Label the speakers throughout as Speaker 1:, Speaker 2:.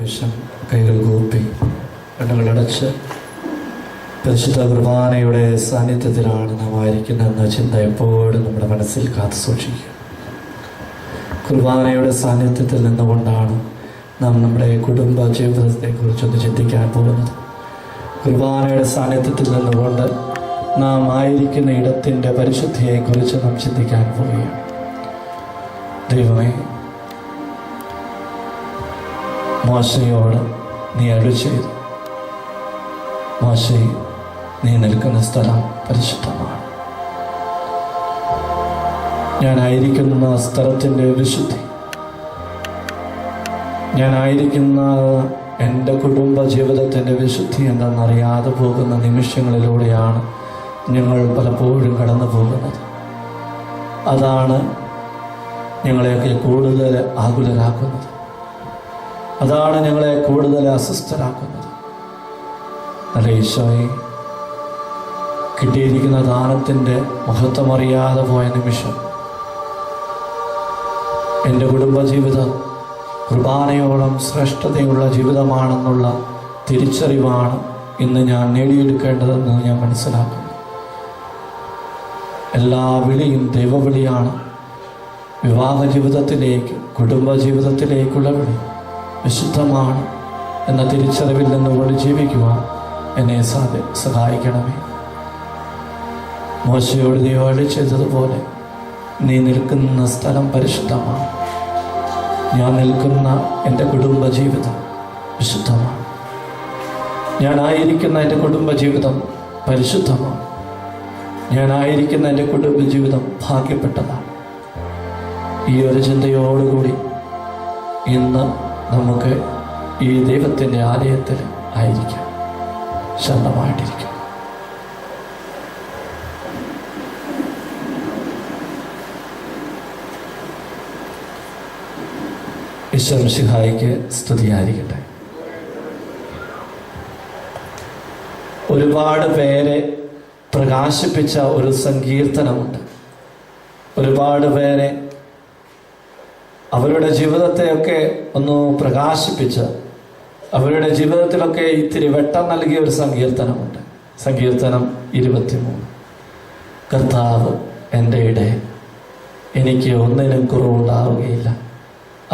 Speaker 1: നിമിഷം കൈകൾ കൂപ്പി കണ്ണുകളടച്ച് പരിശുദ്ധ കുർബാനയുടെ സാന്നിധ്യത്തിലാണ് നാം ആയിരിക്കുന്നതെന്ന ചിന്ത എപ്പോഴും നമ്മുടെ മനസ്സിൽ കാത്തു സൂക്ഷിക്കുക. കുർബാനയുടെ സാന്നിധ്യത്തിൽ നിന്നുകൊണ്ടാണ് നാം നമ്മുടെ കുടുംബ ജീവിതത്തെക്കുറിച്ചൊന്ന് ചിന്തിക്കാൻ പോകുന്നത്. കുർബാനയുടെ സാന്നിധ്യത്തിൽ നിന്നുകൊണ്ട് നാം ആയിരിക്കുന്ന ഇടത്തിൻ്റെ പരിശുദ്ധിയെക്കുറിച്ച് നാം ചിന്തിക്കാൻ പോവുകയാണ്. ദൈവമേ, മോശയോട് നീ അരുളി ചെയ്തു, മോശേ, നീ നിൽക്കുന്ന സ്ഥലം പരിശുദ്ധമാണ്. ഞാനായിരിക്കുന്ന സ്ഥലത്തിൻ്റെ വിശുദ്ധി, ഞാനായിരിക്കുന്ന എൻ്റെ കുടുംബ ജീവിതത്തിൻ്റെ വിശുദ്ധി എന്തെന്നറിയാതെ പോകുന്ന നിമിഷങ്ങളിലൂടെയാണ് ഞങ്ങൾ പലപ്പോഴും കടന്നു പോകുന്നത്. അതാണ് ഞങ്ങളെയൊക്കെ കൂടുതൽ ആകുലരാക്കുന്നത്, അതാണ് ഞങ്ങളെ കൂടുതൽ അസ്വസ്ഥരാക്കുന്നത്. നല്ല ഈശോയെ, കിട്ടിയിരിക്കുന്ന ദാനത്തിൻ്റെ മഹത്വമറിയാതെ പോയ നിമിഷം എൻ്റെ കുടുംബജീവിതം കുർബാനയോളം ശ്രേഷ്ഠതയുള്ള ജീവിതമാണെന്നുള്ള തിരിച്ചറിവാണ് ഇന്ന് ഞാൻ നേടിയെടുക്കേണ്ടതെന്ന് ഞാൻ മനസ്സിലാക്കുന്നു. എല്ലാ വിളിയും ദൈവവിളിയാണ്. വിവാഹ ജീവിതത്തിലേക്ക്, കുടുംബജീവിതത്തിലേക്കുള്ള വിളി വിശുദ്ധമാണ് എന്ന തിരിച്ചറിവിൽ നിന്നുകൊണ്ട് ജീവിക്കുവാൻ എന്നെ സഹായിക്കണമേ. മോശയോട് നീ അരുളി ചെയ്തതുപോലെ നീ നിൽക്കുന്ന സ്ഥലം പരിശുദ്ധമാണ്. ഞാൻ നിൽക്കുന്ന എൻ്റെ കുടുംബജീവിതം വിശുദ്ധമാണ്. ഞാനായിരിക്കുന്ന എൻ്റെ കുടുംബജീവിതം പരിശുദ്ധമാണ്. ഞാനായിരിക്കുന്ന എൻ്റെ കുടുംബജീവിതം ഭാഗ്യപ്പെട്ടതാണ്. ഈ ഒരു ചിന്തയോടുകൂടി ഇന്ന് നമുക്ക് ഈ ദൈവത്തിൻ്റെ ആലയത്തിൽ ആയിരിക്കാം, ശാന്തമായിട്ടിരിക്കും. ഈശോ മിശിഹായിക്ക് സ്തുതിയായിരിക്കട്ടെ. ഒരുപാട് പേരെ പ്രകാശിപ്പിച്ച ഒരു സങ്കീർത്തനമുണ്ട്. ഒരുപാട് പേരെ അവരുടെ ജീവിതത്തെയൊക്കെ ഒന്ന് പ്രകാശിപ്പിച്ച് അവരുടെ ജീവിതത്തിലൊക്കെ ഇത്തിരി വെട്ടം നൽകിയ ഒരു സങ്കീർത്തനമുണ്ട്. സങ്കീർത്തനം 23. കർത്താവ് എൻ്റെ ഇടയൻ, എനിക്ക് ഒന്നിനും കുറവുണ്ടാവുകയില്ല.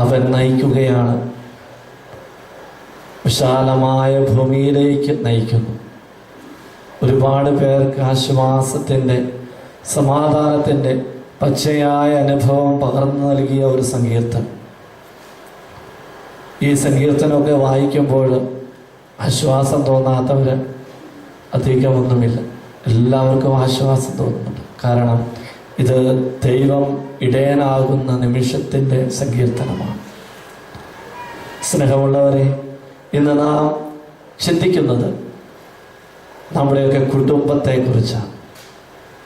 Speaker 1: അവൻ നയിക്കുകയാണ്, വിശാലമായ ഭൂമിയിലേക്ക് നയിക്കുന്നു. ഒരുപാട് പേർക്ക് ആശ്വാസത്തിൻ്റെ, സമാധാനത്തിൻ്റെ പച്ചയായ അനുഭവം പകർന്നു നൽകിയ ഒരു സങ്കീർത്തനം. ഈ സങ്കീർത്തനമൊക്കെ വായിക്കുമ്പോൾ ആശ്വാസം തോന്നാത്തവർ അധികമൊന്നുമില്ല. എല്ലാവർക്കും ആശ്വാസം തോന്നുന്നുണ്ട്. കാരണം ഇത് ദൈവം ഇടയനാകുന്ന നിമിഷത്തിൻ്റെ സങ്കീർത്തനമാണ്. സ്നേഹമുള്ളവരെ, ഇന്ന് നാം ചിന്തിക്കുന്നത് നമ്മുടെയൊക്കെ കുടുംബത്തെക്കുറിച്ചാണ്.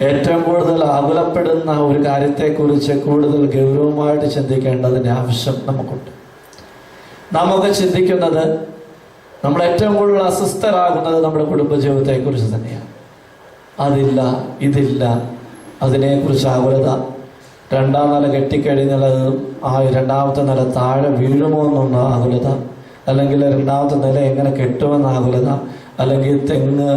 Speaker 1: ഏറ്റവും കൂടുതൽ ആകുലപ്പെടുന്ന ഒരു കാര്യത്തെക്കുറിച്ച് കൂടുതൽ ഗൗരവമായിട്ട് ചിന്തിക്കേണ്ടതിൻ്റെ ആവശ്യം നമുക്കുണ്ട്. നാമൊക്കെ ചിന്തിക്കുന്നത്, നമ്മൾ ഏറ്റവും കൂടുതൽ അസ്വസ്ഥരാകുന്നത് നമ്മുടെ കുടുംബജീവിതത്തെക്കുറിച്ച് തന്നെയാണ്. അതില്ല, ഇതില്ല, അതിനെക്കുറിച്ച് ആകുലത. രണ്ടാം നില കെട്ടിക്കഴിഞ്ഞാൽ ആ രണ്ടാമത്തെ നില താഴെ വീഴുമോ എന്നുള്ള ആകുലത, അല്ലെങ്കിൽ രണ്ടാമത്തെ നില എങ്ങനെ കെട്ടുമെന്ന ആകുലത, അല്ലെങ്കിൽ തെങ്ങ്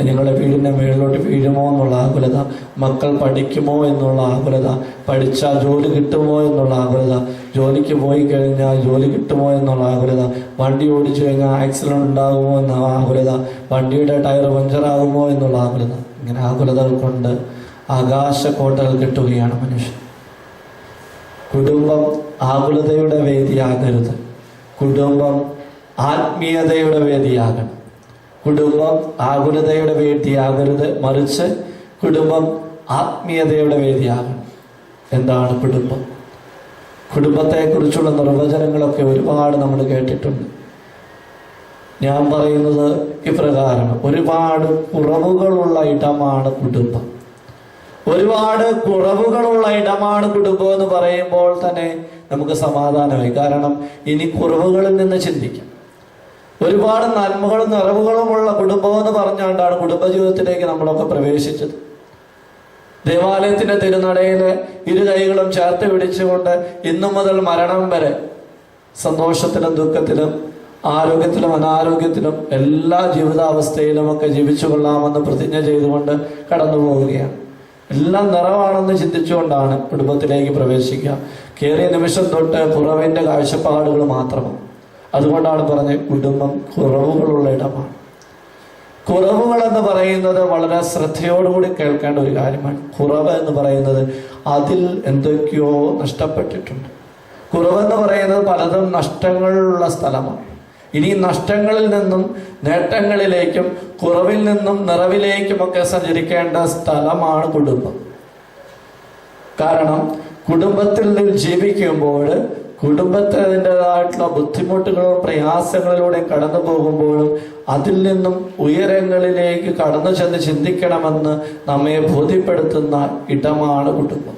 Speaker 1: നിങ്ങളുടെ വീടിൻ്റെ മുകളിലോട്ട് വീഴുമോ എന്നുള്ള ആകുലത, മക്കൾ പഠിക്കുമോ എന്നുള്ള ആകുലത, പഠിച്ചാൽ ജോലി കിട്ടുമോ എന്നുള്ള ആകുലത, ജോലിക്ക് പോയി കഴിഞ്ഞാൽ ജോലി കിട്ടുമോ എന്നുള്ള ആകുലത, വണ്ടി ഓടിച്ചു കഴിഞ്ഞാൽ ആക്സിഡൻറ്റ് ഉണ്ടാകുമോ എന്ന ആകുലത, വണ്ടിയുടെ ടയർ പഞ്ചറാകുമോ എന്നുള്ള ആകുലത. ഇങ്ങനെ ആകുലതകൾ കൊണ്ട് ആകാശക്കോട്ടകൾ കെട്ടുകയാണ് മനുഷ്യൻ. കുടുംബം ആകുലതയുടെ വേദിയാകരുത്. കുടുംബം ആത്മീയതയുടെ വേദിയാകണം. കുടുംബം ആകുലതയുടെ വേദിയാകരുത്, മറിച്ച് കുടുംബം ആത്മീയതയുടെ വേദിയാകണം. എന്താണ് കുടുംബം? കുടുംബത്തെക്കുറിച്ചുള്ള നിർവചനങ്ങളൊക്കെ ഒരുപാട് നമ്മൾ കേട്ടിട്ടുണ്ട്. ഞാൻ പറയുന്നത് ഇപ്രകാരം: ഒരുപാട് കുറവുകളുള്ള ഇടമാണ് കുടുംബം. ഒരുപാട് കുറവുകളുള്ള ഇടമാണ് കുടുംബം എന്ന് പറയുമ്പോൾ തന്നെ നമുക്ക് സമാധാനമായി. കാരണം ഇനി കുറവുകളിൽ നിന്ന് ചിന്തിക്കാം. ഒരുപാട് നന്മകളും നിറവുകളുമുള്ള കുടുംബം എന്ന് പറഞ്ഞുകൊണ്ടാണ് കുടുംബജീവിതത്തിലേക്ക് നമ്മളൊക്കെ പ്രവേശിച്ചത്. ദേവാലയത്തിന്റെ തിരുനടയിൽ ഇരു കൈകളും ചേർത്ത് പിടിച്ചുകൊണ്ട് ഇന്നു മുതൽ മരണം വരെ സന്തോഷത്തിലും ദുഃഖത്തിലും ആരോഗ്യത്തിലും അനാരോഗ്യത്തിലും എല്ലാ ജീവിതാവസ്ഥയിലുമൊക്കെ ജീവിച്ചു കൊള്ളാമെന്ന് പ്രതിജ്ഞ ചെയ്തുകൊണ്ട് കടന്നു പോവുകയാണ്. എല്ലാം നിറവാണെന്ന് ചിന്തിച്ചുകൊണ്ടാണ് കുടുംബത്തിലേക്ക് പ്രവേശിക്കുക. കയറിയ നിമിഷം തൊട്ട് കുറവിൻ്റെ കാഴ്ചപ്പാടുകൾ മാത്രമാണ്. അതുകൊണ്ടാണ് പറഞ്ഞത് കുടുംബം കുറവുകളുള്ള ഇടമാണ്. കുറവുകൾ എന്ന് പറയുന്നത് വളരെ ശ്രദ്ധയോടുകൂടി കേൾക്കേണ്ട ഒരു കാര്യമാണ്. കുറവ് എന്ന് പറയുന്നത് അതിൽ എന്തൊക്കെയോ നഷ്ടപ്പെട്ടിട്ടുണ്ട്. കുറവെന്ന് പറയുന്നത് പലതും നഷ്ടങ്ങളുള്ള സ്ഥലമാണ്. ഇനി നഷ്ടങ്ങളിൽ നിന്നും നേട്ടങ്ങളിലേക്കും കുറവിൽ നിന്നും നിറവിലേക്കുമൊക്കെ സഞ്ചരിക്കേണ്ട സ്ഥലമാണ് കുടുംബം. കാരണം കുടുംബത്തിൽ ജീവിക്കുമ്പോൾ കുടുംബത്തിൻ്റെതായിട്ടുള്ള ബുദ്ധിമുട്ടുകളും പ്രയാസങ്ങളിലൂടെയും കടന്നു പോകുമ്പോഴും അതിൽ നിന്നും ഉയരങ്ങളിലേക്ക് കടന്നു ചെന്ന് ചിന്തിക്കണമെന്ന് നമ്മെ ബോധ്യപ്പെടുത്തുന്ന ഇടമാണ് കുടുംബം.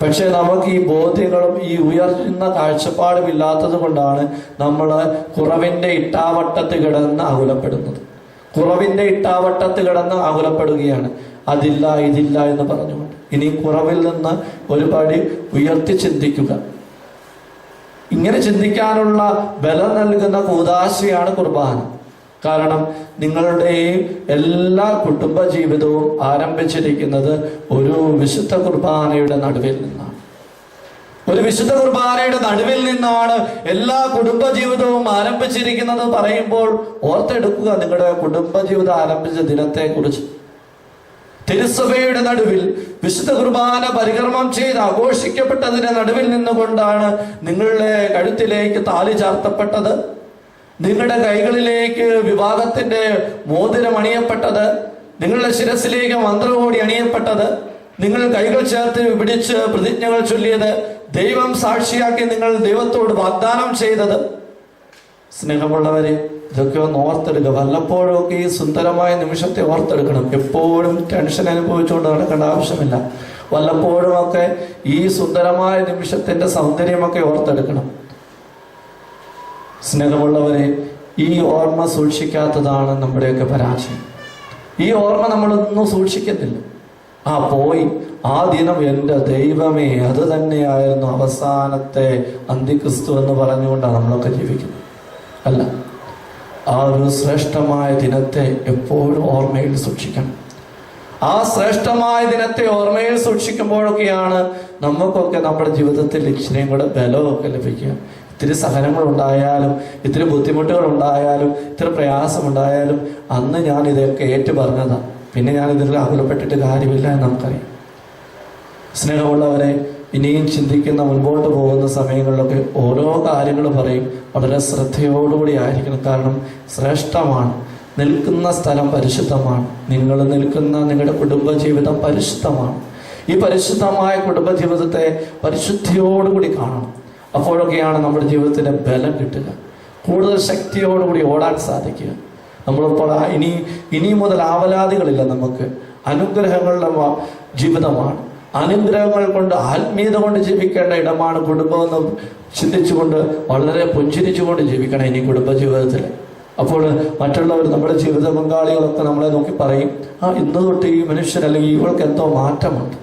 Speaker 1: പക്ഷെ നമുക്ക് ഈ ബോധ്യങ്ങളും ഈ ഉയർന്ന കാഴ്ചപ്പാടും ഇല്ലാത്തത് കൊണ്ടാണ് നമ്മൾ കുറവിൻ്റെ ഇട്ടാവട്ടത്ത് കിടന്ന് അകുലപ്പെടുന്നത്. കുറവിൻ്റെ ഇട്ടാവട്ടത്ത് കിടന്ന് അകുലപ്പെടുകയാണ്. അതില്ല ഇതില്ല എന്ന് പറഞ്ഞുകൊണ്ട്. ഇനി കുറവിൽ നിന്ന് ഒരുപടി ഉയർത്തി ചിന്തിക്കുക. ഇങ്ങനെ ചിന്തിക്കാനുള്ള ബലം നൽകുന്ന കൂദാശയാണ് കുർബാന. കാരണം നിങ്ങളുടെ എല്ലാ കുടുംബ ജീവിതവും ആരംഭിച്ചിരിക്കുന്നത് ഒരു വിശുദ്ധ കുർബാനയുടെ നടുവിൽ നിന്നാണ്. ഒരു വിശുദ്ധ കുർബാനയുടെ നടുവിൽ നിന്നാണ് എല്ലാ കുടുംബ ജീവിതവും ആരംഭിച്ചിരിക്കുന്നത് പറയുമ്പോൾ ഓർത്തെടുക്കുക നിങ്ങളുടെ കുടുംബ ജീവിതം ആരംഭിച്ച ദിനത്തെ കുറിച്ച്. തിരുസഭയുടെ നടുവിൽ വിശുദ്ധ കുർബാന പരികർമ്മം ചെയ്ത് ആഘോഷിക്കപ്പെട്ടതിന്റെ നടുവിൽ നിന്നുകൊണ്ടാണ് നിങ്ങളുടെ കഴുത്തിലേക്ക് താലി ചാർത്തപ്പെട്ടത്, നിങ്ങളുടെ കൈകളിലേക്ക് വിവാഹത്തിന്റെ മോതിരം അണിയപ്പെട്ടത്, നിങ്ങളുടെ ശിരസിലേക്ക് മന്ത്രകോടി അണിയപ്പെട്ടത്, നിങ്ങൾ കൈകൾ ചേർത്ത് പിടിച്ച് പ്രതിജ്ഞകൾ ചൊല്ലിയത്, ദൈവം സാക്ഷിയാക്കി നിങ്ങൾ ദൈവത്തോട് വാഗ്ദാനം ചെയ്തത്. സ്നേഹമുള്ളവരെ, ഇതൊക്കെ ഒന്ന് ഓർത്തെടുക്കുക. വല്ലപ്പോഴൊക്കെ ഈ സുന്ദരമായ നിമിഷത്തെ ഓർത്തെടുക്കണം. എപ്പോഴും ടെൻഷൻ അനുഭവിച്ചുകൊണ്ട് നടക്കേണ്ട ആവശ്യമില്ല. വല്ലപ്പോഴുമൊക്കെ ഈ സുന്ദരമായ നിമിഷത്തിന്റെ സൗന്ദര്യമൊക്കെ ഓർത്തെടുക്കണം. സ്നേഹമുള്ളവരെ, ഈ ഓർമ്മ സൂക്ഷിക്കാത്തതാണ് നമ്മുടെയൊക്കെ പരാജയം. ഈ ഓർമ്മ നമ്മളൊന്നും സൂക്ഷിക്കത്തില്ല. പോയി ആ ദിനം എൻ്റെ ദൈവമേ, അത് തന്നെയായിരുന്നു അവസാനത്തെ അന്തിക്രിസ്തു എന്ന് പറഞ്ഞുകൊണ്ടാണ് നമ്മളൊക്കെ ജീവിക്കുന്നത്. അല്ല, ആ ഒരു ശ്രേഷ്ഠമായ ദിനത്തെ എപ്പോഴും ഓർമ്മയിൽ സൂക്ഷിക്കണം. ആ ശ്രേഷ്ഠമായ ദിനത്തെ ഓർമ്മയിൽ സൂക്ഷിക്കുമ്പോഴൊക്കെയാണ് നമുക്കൊക്കെ നമ്മുടെ ജീവിതത്തിൽ ഇച്ചിരിയും കൂടെ ബലമൊക്കെ ലഭിക്കുക. ഇത്തിരി സഹനങ്ങളുണ്ടായാലും, ഇത്തിരി ബുദ്ധിമുട്ടുകളുണ്ടായാലും, ഇത്തിരി പ്രയാസമുണ്ടായാലും അന്ന് ഞാൻ ഇതൊക്കെ ഏറ്റു പറഞ്ഞതാണ്, പിന്നെ ഞാൻ ഇതിൽ അകലപ്പെട്ടിട്ട് കാര്യമില്ല എന്ന് നമുക്കറിയാം. സ്നേഹമുള്ളവരെ, ഇനിയും ചിന്തിക്കുന്ന മുൻപോട്ട് പോകുന്ന സമയങ്ങളിലൊക്കെ ഓരോ കാര്യങ്ങൾ പറയും. വളരെ ശ്രദ്ധയോടുകൂടി ആയിരിക്കണം. കാരണം ശ്രേഷ്ഠമാണ്. നിൽക്കുന്ന സ്ഥലം പരിശുദ്ധമാണ്. നിങ്ങൾ നിൽക്കുന്ന നിങ്ങളുടെ കുടുംബജീവിതം പരിശുദ്ധമാണ്. ഈ പരിശുദ്ധമായ കുടുംബജീവിതത്തെ പരിശുദ്ധിയോടുകൂടി കാണണം. അപ്പോഴൊക്കെയാണ് നമ്മുടെ ജീവിതത്തിന് ബലം കിട്ടുക, കൂടുതൽ ശക്തിയോടുകൂടി ഓടാൻ സാധിക്കുക. നമ്മളിപ്പോൾ ഇനി മുതൽ ആവലാതികളില്ല. നമുക്ക് അനുഗ്രഹങ്ങളുടെ ജീവിതമാണ്. അനുഗ്രഹങ്ങൾ കൊണ്ട്, ആത്മീയത കൊണ്ട് ജീവിക്കേണ്ട ഇടമാണ് കുടുംബമെന്ന് ചിന്തിച്ചുകൊണ്ട് വളരെ പുഞ്ചിരിച്ചുകൊണ്ട് ജീവിക്കണം ഇനി കുടുംബജീവിതത്തിൽ. അപ്പോൾ മറ്റുള്ളവർ, നമ്മുടെ ജീവിത പങ്കാളികളൊക്കെ നമ്മളെ നോക്കി പറയും, ഇന്ന് തൊട്ട് ഈ മനുഷ്യൻ അല്ലെങ്കിൽ ഇവൾക്ക് എന്തോ മാറ്റമുണ്ട്.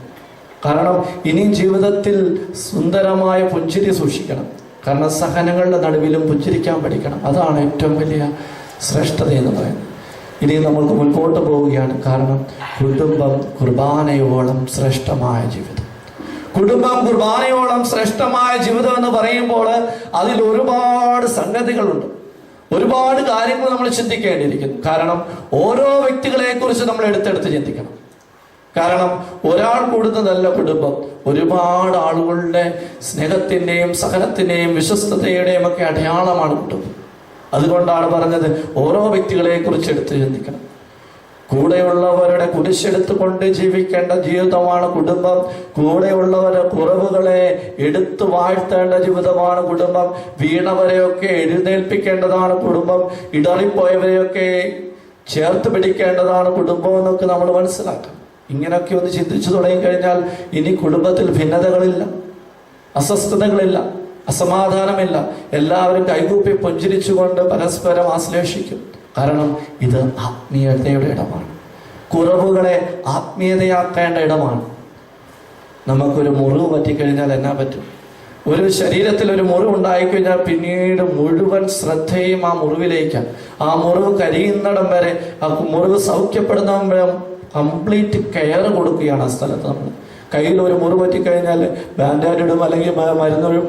Speaker 1: കാരണം ഇനിയും ജീവിതത്തിൽ സുന്ദരമായ പുഞ്ചിരി സൂക്ഷിക്കണം. കാരണം സഹനങ്ങളുടെ നടുവിലും പുഞ്ചിരിക്കാൻ പഠിക്കണം. അതാണ് ഏറ്റവും വലിയ ശ്രേഷ്ഠത എന്ന് പറയുന്നത്. ഇനി നമ്മൾക്ക് മുൻപോട്ട് പോവുകയാണ്. കാരണം കുടുംബം കുർബാനയോളം ശ്രേഷ്ഠമായ ജീവിതം. കുടുംബം കുർബാനയോളം ശ്രേഷ്ഠമായ ജീവിതം എന്ന് പറയുമ്പോൾ അതിൽ ഒരുപാട് സംഗതികളുണ്ട്, ഒരുപാട് കാര്യങ്ങൾ നമ്മൾ ചിന്തിക്കേണ്ടിയിരിക്കുന്നു. കാരണം ഓരോ വ്യക്തികളെ കുറിച്ച് നമ്മൾ എടുത്തെടുത്ത് ചിന്തിക്കണം. കാരണം ഒരാൾ കൂടുന്നതല്ല കുടുംബം, ഒരുപാട് ആളുകളുടെ സ്നേഹത്തിൻ്റെയും സഹനത്തിൻ്റെയും വിശ്വസ്തതയുടെയും ഒക്കെ അടയാളമാണ് കുടുംബം. അതുകൊണ്ടാണ് പറഞ്ഞത് ഓരോ വ്യക്തികളെ കുറിച്ച് എടുത്ത് ചിന്തിക്കണം. കൂടെയുള്ളവരുടെ കുരിശെടുത്തുകൊണ്ട് ജീവിക്കേണ്ട ജീവിതമാണ് കുടുംബം. കൂടെയുള്ളവരുടെ കുറവുകളെ എടുത്തു വാഴ്ത്തേണ്ട ജീവിതമാണ് കുടുംബം. വീണവരെയൊക്കെ എഴുന്നേൽപ്പിക്കേണ്ടതാണ് കുടുംബം. ഇടറിപ്പോയവരെയൊക്കെ ചേർത്ത് പിടിക്കേണ്ടതാണ് കുടുംബം എന്നൊക്കെ നമ്മൾ മനസ്സിലാക്കണം. ഇങ്ങനെയൊക്കെ ഒന്ന് ചിന്തിച്ചു തുടങ്ങിക്കഴിഞ്ഞാൽ ഇനി കുടുംബത്തിൽ ഭിന്നതകളില്ല, അസ്വസ്ഥതകളില്ല, അസമാധാനമില്ല. എല്ലാവരും കൈകൂപ്പി പുഞ്ചിരിച്ചുകൊണ്ട് പരസ്പരം ആശ്ലേഷിക്കും. കാരണം ഇത് ആത്മീയതയുടെ ഇടമാണ്. കുറവുകളെ ആത്മീയതയാക്കേണ്ട ഇടമാണ്. നമുക്കൊരു മുറിവ് പറ്റിക്കഴിഞ്ഞാൽ എന്നാ പറ്റും? ഒരു ശരീരത്തിൽ ഒരു മുറിവ് ഉണ്ടായിക്കഴിഞ്ഞാൽ പിന്നീട് മുഴുവൻ ശ്രദ്ധയും ആ മുറിവിലേക്കാണ്. ആ മുറിവ് കരിയുന്നിടം വരെ, ആ മുറിവ് സൗഖ്യപ്പെടുന്നിടം വരെ കംപ്ലീറ്റ് കെയർ കൊടുക്കുകയാണ് ആ സ്ഥലത്ത്. നമ്മൾ കയ്യിൽ ഒരു മുറിവ് പറ്റിക്കഴിഞ്ഞാൽ ബാൻഡേജ് ഇടും, അല്ലെങ്കിൽ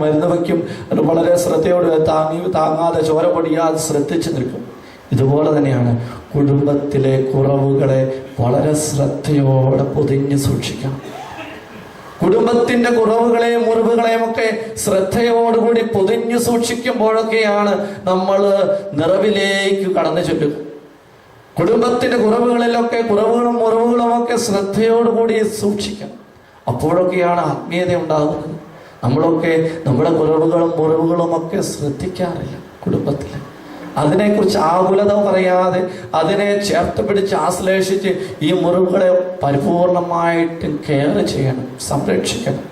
Speaker 1: മരുന്ന് വയ്ക്കും. അത് വളരെ ശ്രദ്ധയോട് താങ്ങാതെ ചോര പൊടിയാതെ ശ്രദ്ധിച്ചു നിൽക്കും. ഇതുപോലെ തന്നെയാണ് കുടുംബത്തിലെ കുറവുകളെ വളരെ ശ്രദ്ധയോടെ പൊതിഞ്ഞ് സൂക്ഷിക്കണം. കുടുംബത്തിന്റെ കുറവുകളെയും മുറിവുകളെയും ഒക്കെ ശ്രദ്ധയോടുകൂടി പൊതിഞ്ഞു സൂക്ഷിക്കുമ്പോഴൊക്കെയാണ് നമ്മൾ നിറവിലേക്ക് കടന്നു ചെല്ലുക. കുടുംബത്തിന്റെ കുറവുകളിലൊക്കെ, കുറവുകളും മുറിവുകളും ഒക്കെ ശ്രദ്ധയോടുകൂടി സൂക്ഷിക്കണം. അപ്പോഴൊക്കെയാണ് ആത്മീയത ഉണ്ടാകുന്നത്. നമ്മളൊക്കെ നമ്മുടെ കുറവുകളും മുറിവുകളും ഒക്കെ ശ്രദ്ധിക്കാറില്ല കുടുംബത്തിൽ. അതിനെക്കുറിച്ച് ആകുലത പറയാതെ അതിനെ ചേർത്ത് പിടിച്ച് ആശ്ലേഷിച്ച് ഈ മുറിവുകളെ പരിപൂർണമായിട്ട് കെയർ ചെയ്യണം, സംരക്ഷിക്കണം.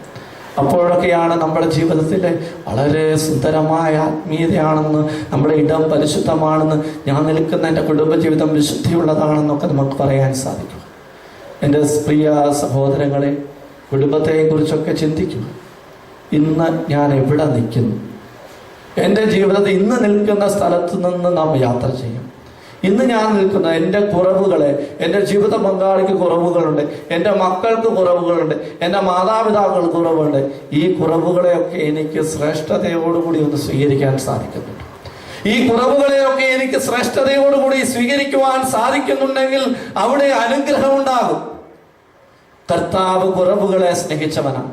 Speaker 1: അപ്പോഴൊക്കെയാണ് നമ്മുടെ ജീവിതത്തിൽ വളരെ സുന്ദരമായ ആത്മീയതയാണെന്ന്, നമ്മുടെ ഇടം പരിശുദ്ധമാണെന്ന്, ഞാൻ നിൽക്കുന്ന എൻ്റെ കുടുംബജീവിതം വിശുദ്ധിയുള്ളതാണെന്നൊക്കെ നമുക്ക് പറയാൻ സാധിക്കും. എൻ്റെ പ്രിയ സഹോദരങ്ങളെ, കുടുംബത്തെക്കുറിച്ചൊക്കെ ചിന്തിക്കുക. ഇന്ന് ഞാൻ എവിടെ നിൽക്കുന്നു? എൻ്റെ ജീവിതത്തിൽ ഇന്ന് നിൽക്കുന്ന സ്ഥലത്ത് നിന്ന് നാം യാത്ര ചെയ്യും. ഇന്ന് ഞാൻ നിൽക്കുന്ന എൻ്റെ കുറവുകളെ, എൻ്റെ ജീവിത പങ്കാളിക്ക് കുറവുകളുണ്ട്, എൻ്റെ മക്കൾക്ക് കുറവുകളുണ്ട്, എൻ്റെ മാതാപിതാക്കൾക്ക് കുറവുണ്ട്. ഈ കുറവുകളെയൊക്കെ എനിക്ക് ശ്രേഷ്ഠതയോടുകൂടി ഒന്ന് സ്വീകരിക്കാൻ സാധിക്കുന്നുണ്ട്. ഈ കുറവുകളെയൊക്കെ എനിക്ക് ശ്രേഷ്ഠതയോടുകൂടി സ്വീകരിക്കുവാൻ സാധിക്കുന്നുണ്ടെങ്കിൽ അവിടെ അനുഗ്രഹം ഉണ്ടാകും. കർത്താവ് കുറവുകളെ സ്നേഹിച്ചവനാണ്.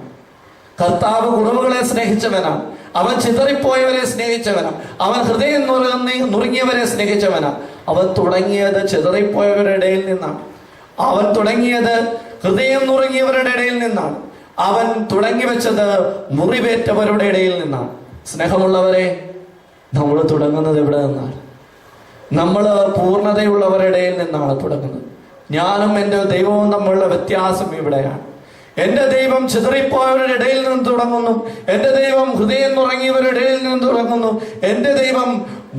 Speaker 1: കർത്താവ് കുറവുകളെ സ്നേഹിച്ചവനാണ്. അവൻ ചിതറിപ്പോയവരെ സ്നേഹിച്ചവനാണ്. അവൻ ഹൃദയം നുറുങ്ങിയവരെ സ്നേഹിച്ചവനാണ്. അവൻ തുടങ്ങിയത് ചിതറിപ്പോയവരുടെ ഇടയിൽ നിന്നാണ്. അവൻ തുടങ്ങിയത് ഹൃദയം നുറുങ്ങിയവരുടെ ഇടയിൽ നിന്നാണ്. അവൻ തുടങ്ങി വെച്ചത് മുറിവേറ്റവരുടെ ഇടയിൽ നിന്നാണ്. സ്നേഹമുള്ളവരെ, നമ്മൾ തുടങ്ങുന്നത് എവിടെ നിന്നാണ്? നമ്മൾ പൂർണ്ണതയുള്ളവരുടെ ഇടയിൽ നിന്നാണ് തുടങ്ങുന്നത്. ഞാനും എൻ്റെ ദൈവവും തമ്മിലുള്ള വ്യത്യാസം ഇവിടെയാണ്. എൻ്റെ ദൈവം ചിതറിപ്പോയവരുടെ ഇടയിൽ നിന്ന് തുടങ്ങുന്നു. എൻ്റെ ദൈവം ഹൃദയം നുറങ്ങിയവരുടെ ഇടയിൽ നിന്ന് തുടങ്ങുന്നു. എൻ്റെ ദൈവം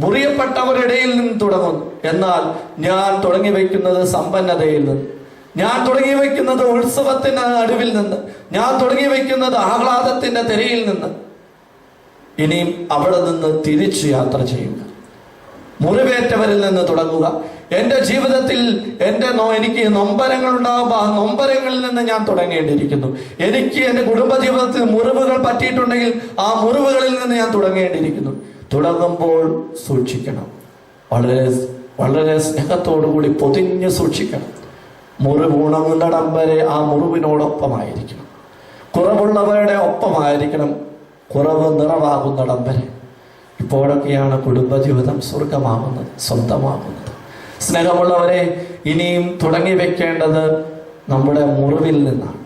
Speaker 1: മുറിയപ്പെട്ടവരുടെ ഇടയിൽ നിന്ന് തുടങ്ങുന്നു. എന്നാൽ ഞാൻ തുടങ്ങി വയ്ക്കുന്നത് സമ്പന്നതയിൽ നിന്ന്, ഞാൻ തുടങ്ങി വയ്ക്കുന്നത് ഉത്സവത്തിന്റെ നടുവിൽ നിന്ന്, ഞാൻ തുടങ്ങി വയ്ക്കുന്നത് ആഹ്ലാദത്തിന്റെ തിരയിൽ നിന്ന്. ഇനിയും അവിടെ നിന്ന് തിരിച്ചു യാത്ര ചെയ്യുക. മുറിവേറ്റവരിൽ നിന്ന് തുടങ്ങുക. എൻ്റെ ജീവിതത്തിൽ എനിക്ക് നൊമ്പരങ്ങൾ ഉണ്ടാകുമ്പോൾ ആ നൊമ്പരങ്ങളിൽ നിന്ന് ഞാൻ തുടങ്ങേണ്ടിയിരിക്കുന്നു. എനിക്ക് എൻ്റെ കുടുംബജീവിതത്തിൽ മുറിവുകൾ പറ്റിയിട്ടുണ്ടെങ്കിൽ ആ മുറിവുകളിൽ നിന്ന് ഞാൻ തുടങ്ങേണ്ടിയിരിക്കുന്നു. തുടങ്ങുമ്പോൾ സൂക്ഷിക്കണം. വളരെ വളരെ സ്നേഹത്തോടുകൂടി പൊതിഞ്ഞ് സൂക്ഷിക്കണം. മുറിവ് ഉണങ്ങുന്നിടം വരെ ആ മുറിവിനോടൊപ്പമായിരിക്കണം. കുറവുള്ളവരുടെ ഒപ്പമായിരിക്കണം. കുറവ് നിറവാകുന്നിടം വരെ. ഇപ്പോഴൊക്കെയാണ് കുടുംബജീവിതം സ്വർഗമാകുന്നത്, സ്വന്തമാകുന്നത്. സ്നേഹമുള്ളവരെ, ഇനിയും തുടങ്ങി വെക്കേണ്ടത് നമ്മുടെ മുറിവിൽ നിന്നാണ്.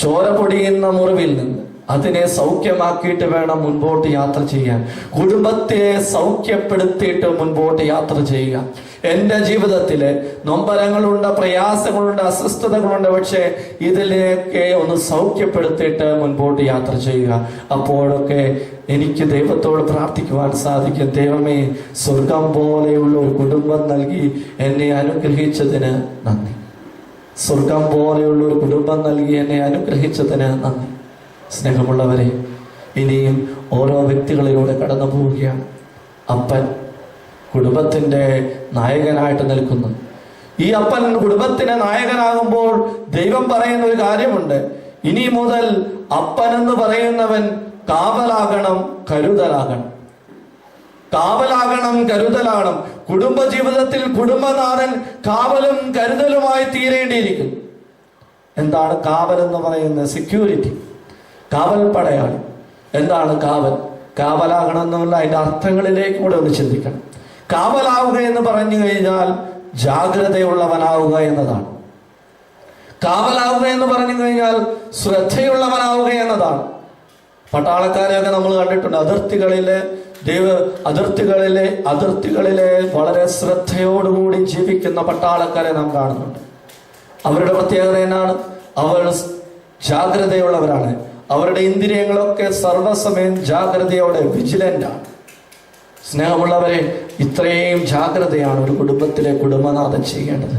Speaker 1: ചോര പൊടിയുന്ന മുറിവിൽ നിന്ന് അതിനെ സൗഖ്യമാക്കിയിട്ട് വേണം മുൻപോട്ട് യാത്ര ചെയ്യാൻ. കുടുംബത്തെ സൗഖ്യപ്പെടുത്തിയിട്ട് മുൻപോട്ട് യാത്ര ചെയ്യുക. എൻ്റെ ജീവിതത്തില് നൊമ്പരങ്ങളുണ്ട്, പ്രയാസങ്ങളുണ്ട്, അസ്വസ്ഥതകളുണ്ട്. പക്ഷേ ഇതിലേക്ക് ഒന്ന് സൗഖ്യപ്പെടുത്തിയിട്ട് മുൻപോട്ട് യാത്ര ചെയ്യുക. അപ്പോഴൊക്കെ എനിക്ക് ദൈവത്തോട് പ്രാർത്ഥിക്കുവാൻ സാധിക്കും. ദൈവമേ, സ്വർഗം പോലെയുള്ള ഒരു കുടുംബം നൽകി എന്നെ അനുഗ്രഹിച്ചതിന് നന്ദി. സ്വർഗം പോലെയുള്ള ഒരു കുടുംബം നൽകി എന്നെ അനുഗ്രഹിച്ചതിന് നന്ദി. സ്നേഹമുള്ളവരെ, ഇനിയും ഓരോ വ്യക്തികളിലൂടെ കടന്നു പോവുകയാണ്. അപ്പൻ കുടുംബത്തിന്റെ നായകനായിട്ട് നിൽക്കുന്നു. ഈ അപ്പൻ കുടുംബത്തിന്റെ നായകനാകുമ്പോൾ ദൈവം പറയുന്ന ഒരു കാര്യമുണ്ട്. ഇനി മുതൽ അപ്പൻ എന്ന് പറയുന്നവൻ കാവലാകണം, കരുതലാകണം. കാവലാകണം, കരുതലാകണം. കുടുംബജീവിതത്തിൽ കുടുംബനാഥൻ കാവലും കരുതലുമായി തീരേണ്ടിയിരിക്കുന്നു. എന്താണ് കാവൽ എന്ന് പറയുന്നത്? സെക്യൂരിറ്റി, കാവൽ പടയാണ്. എന്താണ് കാവൽ? കാവലാകണം എന്നുള്ള അതിന്റെ അർത്ഥങ്ങളിലേക്ക് കൂടെ ഒന്ന് ചിന്തിക്കണം. കാവലാവുക എന്ന് പറഞ്ഞു കഴിഞ്ഞാൽ ജാഗ്രതയുള്ളവനാവുക എന്നതാണ്. കാവലാവുക എന്ന് പറഞ്ഞു കഴിഞ്ഞാൽ ശ്രദ്ധയുള്ളവനാവുക എന്നതാണ്. പട്ടാളക്കാരെയൊക്കെ നമ്മൾ കണ്ടിട്ടുണ്ട്. അതിർത്തികളിലെ വളരെ ശ്രദ്ധയോടുകൂടി ജീവിക്കുന്ന പട്ടാളക്കാരെ നാം കാണുന്നുണ്ട്. അവരുടെ പ്രത്യേകത എന്നാണ്? അവർ ജാഗ്രതയുള്ളവരാണ്. അവരുടെ ഇന്ദ്രിയങ്ങളൊക്കെ സർവ്വസമയം ജാഗ്രതയോടെ വിജിലന്റ് ആണ്. സ്നേഹമുള്ളവരെ, ഇത്രയും ജാഗ്രതയാണ് ഒരു കുടുംബത്തിലെ കുടുംബനാഥൻ ചെയ്യേണ്ടത്.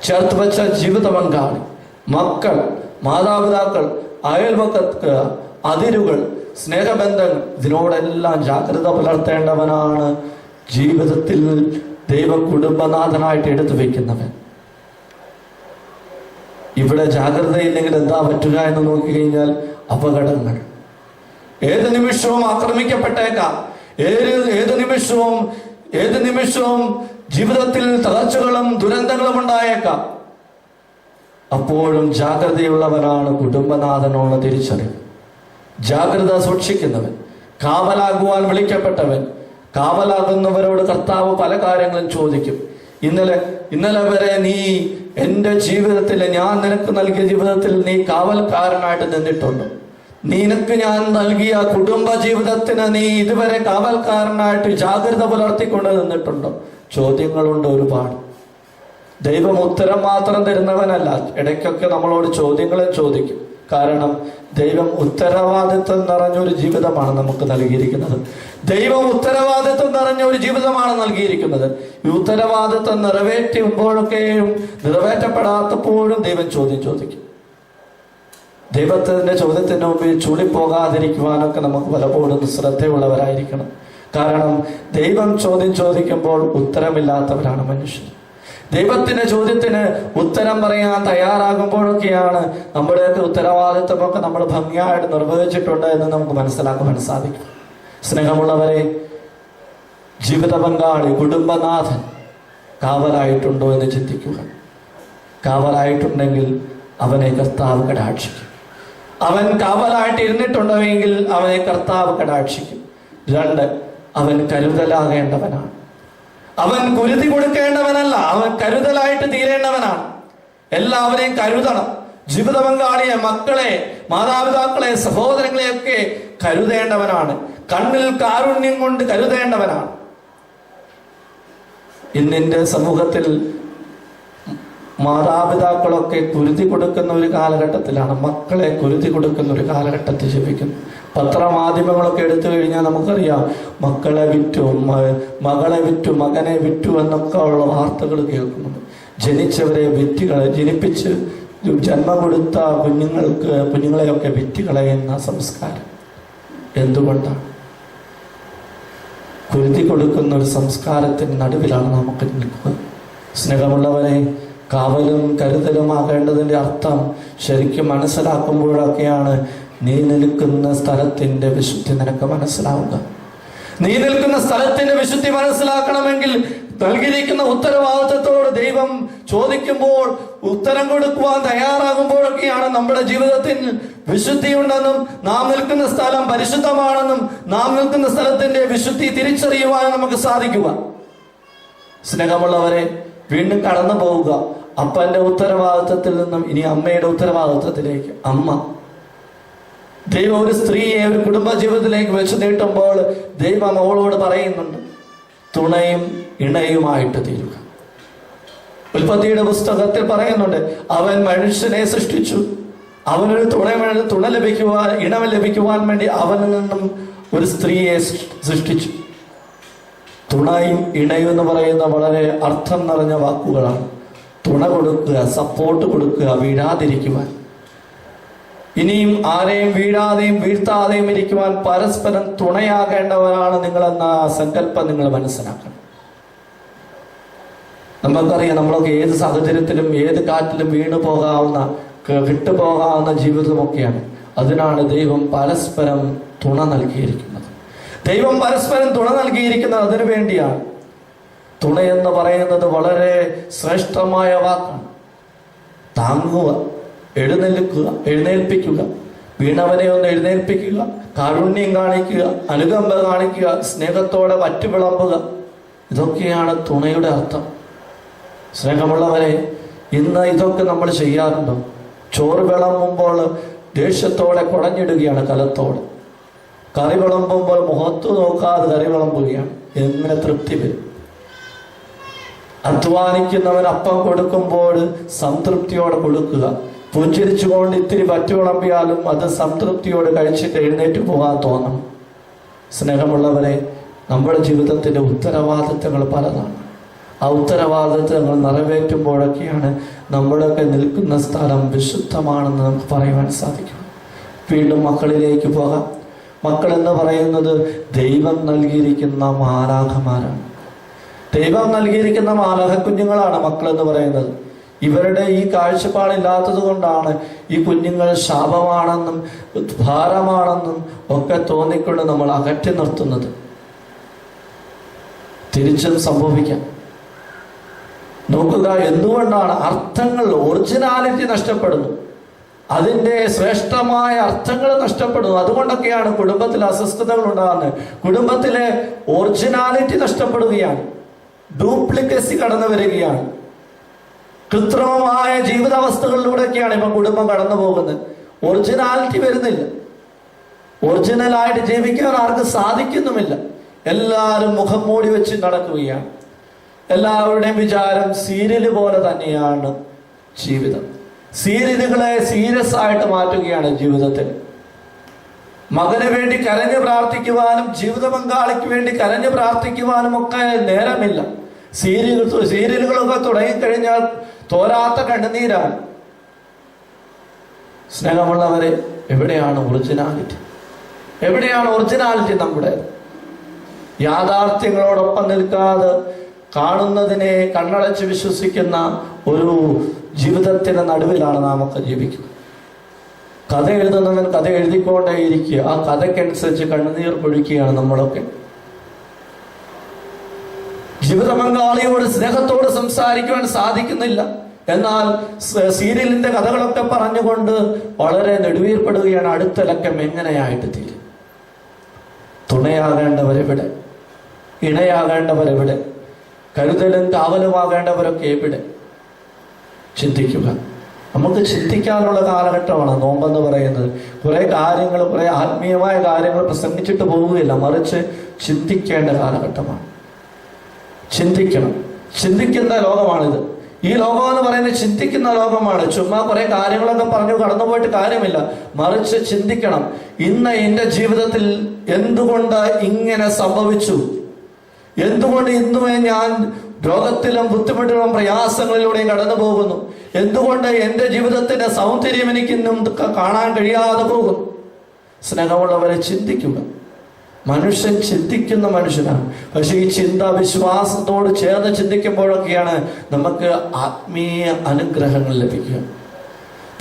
Speaker 1: ചേർത്ത് വെച്ച ജീവിത പങ്കാളി, മക്കൾ, മാതാപിതാക്കൾ, അയൽവക്കത്ത്, അതിരുകൾ, സ്നേഹബന്ധങ്ങൾ, ഇതിനോടെല്ലാം ജാഗ്രത പുലർത്തേണ്ടവനാണ് ജീവിതത്തിൽ ദൈവ കുടുംബനാഥനായിട്ട് എടുത്തു വെക്കുന്നവൻ. ഇവിടെ ജാഗ്രതയില്ലെങ്കിൽ എന്താ പറ്റുക എന്ന് നോക്കിക്കഴിഞ്ഞാൽ അപകടങ്ങൾ. ഏത് നിമിഷവും ആക്രമിക്കപ്പെട്ടേക്കാം. ഏത് നിമിഷവും ജീവിതത്തിൽ തകർച്ചകളും ദുരന്തങ്ങളും ഉണ്ടായേക്കാം. അപ്പോഴും ജാഗ്രതയുള്ളവനാണ് കുടുംബനാഥനുള്ള തിരിച്ചറിവ്. ജാഗ്രത സൂക്ഷിക്കുന്നവൻ, കാവലാകുവാൻ വിളിക്കപ്പെട്ടവൻ. കാവലാകുന്നവരോട് കർത്താവ് പല കാര്യങ്ങളും ചോദിക്കും. ഇന്നലെ വരെ നീ എൻ്റെ ജീവിതത്തിൽ, ഞാൻ നിനക്ക് നൽകിയ ജീവിതത്തിൽ നീ കാവൽക്കാരനായിട്ട് നിന്നിട്ടുണ്ടോ? നിനക്ക് ഞാൻ നൽകിയ കുടുംബ ജീവിതത്തിന് നീ ഇതുവരെ കാവൽക്കാരനായിട്ട് ജാഗ്രത പുലർത്തിക്കൊണ്ട് നിന്നിട്ടുണ്ടോ? ചോദ്യങ്ങളുണ്ട് ഒരുപാട്. ദൈവം ഉത്തരം മാത്രം തരുന്നവനല്ല. ഇടയ്ക്കൊക്കെ നമ്മളോട് ചോദ്യങ്ങളും ചോദിക്കും. കാരണം ദൈവം ഉത്തരവാദിത്വം നിറഞ്ഞൊരു ജീവിതമാണ് നമുക്ക് നൽകിയിരിക്കുന്നത്. ദൈവം ഉത്തരവാദിത്വം നിറഞ്ഞ ഒരു ജീവിതമാണ് നൽകിയിരിക്കുന്നത്. ഈ ഉത്തരവാദിത്വം നിറവേറ്റുമ്പോഴൊക്കെയും നിറവേറ്റപ്പെടാത്തപ്പോഴും ദൈവം ചോദിക്കും. ദൈവത്തിന്റെ ചോദ്യത്തിന് മുമ്പിൽ ചൂടിപ്പോകാതിരിക്കുവാനൊക്കെ നമുക്ക് പലപ്പോഴും ശ്രദ്ധയുള്ളവരായിരിക്കണം. കാരണം ദൈവം ചോദിക്കുമ്പോൾ ഉത്തരമില്ലാത്തവരാണ് മനുഷ്യർ. ദൈവത്തിന്റെ ചോദ്യത്തിന് ഉത്തരം പറയാൻ തയ്യാറാകുമ്പോഴൊക്കെയാണ് നമ്മുടെയൊക്കെ ഉത്തരവാദിത്വമൊക്കെ നമ്മൾ ഭംഗിയായിട്ട് നിർവഹിച്ചിട്ടുണ്ട് എന്ന് നമുക്ക് മനസ്സിലാക്കുവാൻ സാധിക്കും. സ്നേഹമുള്ളവരെ, ജീവിത പങ്കാളി, കുടുംബനാഥൻ കാവലായിട്ടുണ്ടോ എന്ന് ചിന്തിക്കുക. കാവലായിട്ടുണ്ടെങ്കിൽ അവനെ കർത്താവ് കടാക്ഷിക്കും. അവൻ കാവലായിട്ട് ഇരുന്നിട്ടുണ്ടെങ്കിൽ അവനെ കർത്താവ് കടാക്ഷിക്കും. 2, അവൻ കരുതലാകേണ്ടവനാണ്. അവൻ കുരുതി കൊടുക്കേണ്ടവനല്ല, അവൻ കരുതലായിട്ട് തീരേണ്ടവനാണ്. എല്ലാവരെയും കരുതണം. ജീവിത പങ്കാളിയെ, മക്കളെ, മാതാപിതാക്കളെ, സഹോദരങ്ങളെയൊക്കെ കരുതേണ്ടവനാണ്. കണ്ണിൽ കാരുണ്യം കൊണ്ട് കരുതേണ്ടവനാണ്. ഇന്നിന്റെ സമൂഹത്തിൽ മാതാപിതാക്കളൊക്കെ കുരുതി കൊടുക്കുന്ന ഒരു കാലഘട്ടത്തിലാണ്. മക്കളെ കുരുതി കൊടുക്കുന്ന ഒരു കാലഘട്ടത്തിൽ ജീവിക്കുന്നു. പത്രമാധ്യമങ്ങളൊക്കെ എടുത്തു കഴിഞ്ഞാൽ നമുക്കറിയാം, മക്കളെ വിറ്റു, മകളെ വിറ്റു, മകനെ വിറ്റു എന്നൊക്കെ ഉള്ള വാർത്തകൾ കേൾക്കുന്നുണ്ട്. ജനിപ്പിച്ച് ജന്മം കൊടുത്ത കുഞ്ഞുങ്ങളെയൊക്കെ വിറ്റുകളയുന്ന സംസ്കാരം എന്തുകൊണ്ടാണ്? കുരുതി കൊടുക്കുന്ന ഒരു സംസ്കാരത്തിന് നടുവിലാണ് നമുക്ക് നിൽക്കുക. സ്നേഹമുള്ളവരെ, കാവലും കരുതലുമാകേണ്ടതിൻ്റെ അർത്ഥം ശരിക്കും മനസ്സിലാക്കുമ്പോഴൊക്കെയാണ് നീ നിൽക്കുന്ന സ്ഥലത്തിന്റെ വിശുദ്ധി നിനക്ക് മനസ്സിലാവുക. നീ നിൽക്കുന്ന സ്ഥലത്തിന്റെ വിശുദ്ധി മനസ്സിലാക്കണമെങ്കിൽ നൽകിയിരിക്കുന്ന ഉത്തരവാദിത്വത്തോട് ദൈവം ചോദിക്കുമ്പോൾ ഉത്തരം കൊടുക്കുവാൻ തയ്യാറാകുമ്പോഴൊക്കെയാണ് നമ്മുടെ ജീവിതത്തിൽ വിശുദ്ധിയുണ്ടെന്നും നാം നിൽക്കുന്ന സ്ഥലം പരിശുദ്ധമാണെന്നും നാം നിൽക്കുന്ന സ്ഥലത്തിന്റെ വിശുദ്ധി തിരിച്ചറിയുവാൻ നമുക്ക് സാധിക്കുക. സ്നേഹമുള്ളവരെ, വീണ്ടും കടന്നു പോവുക അപ്പന്റെ ഉത്തരവാദിത്വത്തിൽ നിന്നും ഇനി അമ്മയുടെ ഉത്തരവാദിത്വത്തിലേക്ക്. അമ്മ, ദൈവം ഒരു സ്ത്രീയെ ഒരു കുടുംബ ജീവിതത്തിലേക്ക് വെച്ച് നീട്ടുമ്പോൾ ദൈവം അവളോട് പറയുന്നുണ്ട്, തുണയും ഇണയുമായിട്ട് തീരുക. ഉൽപ്പത്തിയുടെ പുസ്തകത്തിൽ പറയുന്നുണ്ട്, അവൻ മനുഷ്യനെ സൃഷ്ടിച്ചു, അവനൊരു തുണ ലഭിക്കുവാൻ, ഇണ ലഭിക്കുവാൻ വേണ്ടി അവനിൽ നിന്നും ഒരു സ്ത്രീയെ സൃഷ്ടിച്ചു. തുണയും ഇണയും എന്ന് പറയുന്ന വളരെ അർത്ഥം നിറഞ്ഞ വാക്കുകളാണ്. തുണ കൊടുക്കുക, സപ്പോർട്ട് കൊടുക്കുക, വീഴാതിരിക്കുവാൻ. ഇനിയും ആരെയും വീഴാതെയും വീഴ്ത്താതെയും ഇരിക്കുവാൻ പരസ്പരം തുണയാകേണ്ടവരാണ് നിങ്ങളെന്ന സങ്കല്പം നിങ്ങൾ മനസ്സിലാക്കണം. നമുക്കറിയാം, നമ്മളൊക്കെ ഏത് സാഹചര്യത്തിലും ഏത് കാറ്റിലും വീണു പോകാവുന്ന, വിട്ടുപോകാവുന്ന ജീവിതമൊക്കെയാണ്. അതിനാണ് ദൈവം പരസ്പരം തുണ നൽകിയിരിക്കുന്നത്. ദൈവം പരസ്പരം തുണ നൽകിയിരിക്കുന്നത് അതിനു വേണ്ടിയാണ്. തുണയെന്ന് പറയുന്നത് വളരെ ശ്രേഷ്ഠമായ വാക്കാണ്. താങ്ങുക, എഴുന്നേൽപ്പിക്കുക, വീണവനെ ഒന്ന് എഴുന്നേൽപ്പിക്കുക, കാരുണ്യം കാണിക്കുക, അനുകമ്പ കാണിക്കുക, സ്നേഹത്തോടെ വറ്റുവിളമ്പുക. ഇതൊക്കെയാണ് തുണയുടെ അർത്ഥം. സ്നേഹമുള്ളവരെ, ഇന്ന് ഇതൊക്കെ നമ്മൾ ചെയ്യാറുണ്ടോ? ചോറ് വിളമ്പുമ്പോൾ ദേഷ്യത്തോടെ കുടഞ്ഞിടുകയാണ് കലത്തോട്. കറി വിളമ്പുമ്പോൾ മുഖത്ത് നോക്കാതെ കറി വിളമ്പുകയാണ്. എങ്ങനെ തൃപ്തി വരും? അധ്വാനിക്കുന്നവൻ അപ്പം കൊടുക്കുമ്പോൾ സംതൃപ്തിയോടെ കൊടുക്കുക. പുഞ്ചിരിച്ചുകൊണ്ട് ഇത്തിരി പറ്റു വിളമ്പിയാലും അത് സംതൃപ്തിയോട് കഴിച്ചിട്ട് എഴുന്നേറ്റ് പോകാൻ തോന്നണം. സ്നേഹമുള്ളവരെ, നമ്മുടെ ജീവിതത്തിൻ്റെ ഉത്തരവാദിത്തങ്ങൾ പലതാണ്. ആ ഉത്തരവാദിത്തങ്ങൾ നിറവേറ്റുമ്പോഴൊക്കെയാണ് നമ്മളൊക്കെ നിൽക്കുന്ന സ്ഥലം വിശുദ്ധമാണെന്ന് നമുക്ക് പറയുവാൻ സാധിക്കും. വീണ്ടും മക്കളിലേക്ക് പോകാം. മക്കൾ എന്ന് പറയുന്നത് ദൈവം നൽകിയിരിക്കുന്ന മാലാഖമാരാണ്. ദൈവം നൽകിയിരിക്കുന്ന മാലാഖ കുഞ്ഞുങ്ങളാണ് മക്കൾ എന്ന് പറയുന്നത്. ഇവരുടെ ഈ കാഴ്ചപ്പാടില്ലാത്തത് കൊണ്ടാണ് ഈ കുഞ്ഞുങ്ങൾ ശാപമാണെന്നും ഭാരമാണെന്നും ഒക്കെ തോന്നിക്കൊണ്ട് നമ്മൾ അകറ്റി നിർത്തുന്നത്. തിരിച്ചും സംഭവിക്കാം. നോക്കുക, എന്തുകൊണ്ടാണ് അർത്ഥങ്ങൾ, ഒറിജിനാലിറ്റി നഷ്ടപ്പെടുന്നു, അതിൻ്റെ ശ്രേഷ്ഠമായ അർത്ഥങ്ങൾ നഷ്ടപ്പെടുന്നു. അതുകൊണ്ടൊക്കെയാണ് കുടുംബത്തിൽ അസ്വസ്ഥതകൾ ഉണ്ടാകുന്നത്. കുടുംബത്തിലെ ഒറിജിനാലിറ്റി നഷ്ടപ്പെടുകയാണ്, ഡ്യൂപ്ലിക്കസി കടന്നു വരികയാണ്. കൃത്രിമമായ ജീവിതാവസ്ഥകളിലൂടെയൊക്കെയാണ് ഇപ്പം കുടുംബം കടന്നു പോകുന്നത്. ഒറിജിനാലിറ്റി വരുന്നില്ല. ഒറിജിനലായിട്ട് ജീവിക്കാൻ ആർക്കും സാധിക്കുന്നുമില്ല. എല്ലാവരും മുഖം മൂടി വെച്ച് നടക്കുകയാണ്. എല്ലാവരുടെയും വിചാരം സീരിയൽ പോലെ തന്നെയാണ് ജീവിതം. സീരിയലുകളെ സീരിയസ് ആയിട്ട് മാറ്റുകയാണ് ജീവിതത്തിൽ. മകന് വേണ്ടി കരഞ്ഞു പ്രാർത്ഥിക്കുവാനും ജീവിത പങ്കാളിക്ക് വേണ്ടി കരഞ്ഞു പ്രാർത്ഥിക്കുവാനും ഒക്കെ നേരമില്ല. സീരിയലുകളൊക്കെ തുടങ്ങിക്കഴിഞ്ഞാൽ തോരാത്ത കണ്ണുനീരാണ്. സ്നേഹമുള്ളവരെ, എവിടെയാണ് ഒറിജിനാലിറ്റി? എവിടെയാണ് ഒറിജിനാലിറ്റി? നമ്മുടെ യാഥാർത്ഥ്യങ്ങളോടൊപ്പം നിൽക്കാതെ കാണുന്നതിനെ കണ്ണടച്ച് വിശ്വസിക്കുന്ന ഒരു ജീവിതത്തിന്റെ നടുവിലാണ് നാമൊക്കെ ജീവിക്കുന്നത്. കഥ എഴുതുന്നവൻ കഥ എഴുതിക്കൊണ്ടേയിരിക്കുക, ആ കഥയ്ക്കനുസരിച്ച് കണ്ണുനീർ പൊഴിക്കുകയാണ് നമ്മളൊക്കെ. ജീവിത പങ്കാളിയോട് സ്നേഹത്തോട് സംസാരിക്കുവാൻ സാധിക്കുന്നില്ല. എന്നാൽ സീരിയലിന്റെ കഥകളൊക്കെ പറഞ്ഞുകൊണ്ട് വളരെ നെടുവീർപ്പെടുകയാണ്. അടുത്ത ലക്കം എങ്ങനെയായിട്ട് തീരും? തുണയാകേണ്ടവരെവിടെ? ഇണയാകേണ്ടവരെവിടെ? കരുതലും കാവലുമാകേണ്ടവരൊക്കെ എവിടെ? ചിന്തിക്കുക. നമുക്ക് ചിന്തിക്കാനുള്ള കാലഘട്ടമാണ് നോമ്പെന്ന് പറയുന്നത്. കുറെ കാര്യങ്ങൾ, കുറെ ആത്മീയമായ കാര്യങ്ങൾ പ്രസംഗിച്ചിട്ട് പോവുകയില്ല, മറിച്ച് ചിന്തിക്കേണ്ട കാലഘട്ടമാണ്. ചിന്തിക്കണം. ചിന്തിക്കുന്ന ലോകമാണിത്. ഈ ലോകം എന്ന് പറയുന്നത് ചിന്തിക്കുന്ന ലോകമാണ്. ചുമ്മാ കുറെ കാര്യങ്ങളൊക്കെ പറഞ്ഞു കടന്നുപോയിട്ട് കാര്യമില്ല, മറിച്ച് ചിന്തിക്കണം. ഇന്ന് എൻ്റെ ജീവിതത്തിൽ എന്തുകൊണ്ട് ഇങ്ങനെ സംഭവിച്ചു? എന്തുകൊണ്ട് ഇന്നുമേ ഞാൻ രോഗത്തിലും ബുദ്ധിമുട്ടിലും പ്രയാസങ്ങളിലൂടെയും കടന്നു പോകുന്നു? എന്തുകൊണ്ട് എൻ്റെ ജീവിതത്തിന്റെ സൗന്ദര്യം എനിക്കിന്നും കാണാൻ കഴിയാതെ പോകുന്നു? സ്നേഹമുള്ളവരെ, ചിന്തിക്കുക. മനുഷ്യൻ ചിന്തിക്കുന്ന മനുഷ്യനാണ്. പക്ഷെ ഈ ചിന്ത വിശ്വാസത്തോട് ചേർന്ന് ചിന്തിക്കുമ്പോഴൊക്കെയാണ് നമുക്ക് ആത്മീയ അനുഗ്രഹങ്ങൾ ലഭിക്കുക.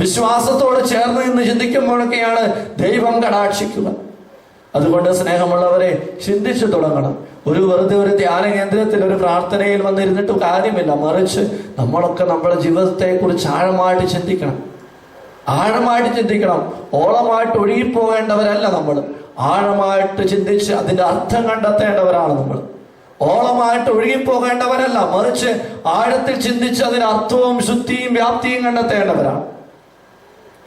Speaker 1: വിശ്വാസത്തോട് ചേർന്ന് നിന്ന് ചിന്തിക്കുമ്പോഴൊക്കെയാണ് ദൈവം കടാക്ഷിക്കുക. അതുകൊണ്ട് സ്നേഹമുള്ളവരെ, ചിന്തിച്ചു തുടങ്ങണം. വെറുതെ ഒരു ധ്യാന കേന്ദ്രത്തിൽ ഒരു പ്രാർത്ഥനയിൽ വന്നിരുന്നിട്ട് കാര്യമില്ല, മറിച്ച് നമ്മളൊക്കെ നമ്മുടെ ജീവിതത്തെ കുറിച്ച് ആഴമായിട്ട് ചിന്തിക്കണം. ആഴമായിട്ട് ചിന്തിക്കണം. ഓളമായിട്ട് ഒഴുകിപ്പോകേണ്ടവരല്ല നമ്മൾ. ആഴമായിട്ട് ചിന്തിച്ച് അതിന്റെ അർത്ഥം കണ്ടെത്തേണ്ടവരാണ് നമ്മൾ. ഓളമായിട്ട് ഒഴുകിപ്പോകേണ്ടവരല്ല, മറിച്ച് ആഴത്തിൽ ചിന്തിച്ച് അതിന് അർത്ഥവും ശുദ്ധിയും വ്യാപ്തിയും കണ്ടെത്തേണ്ടവരാണ്.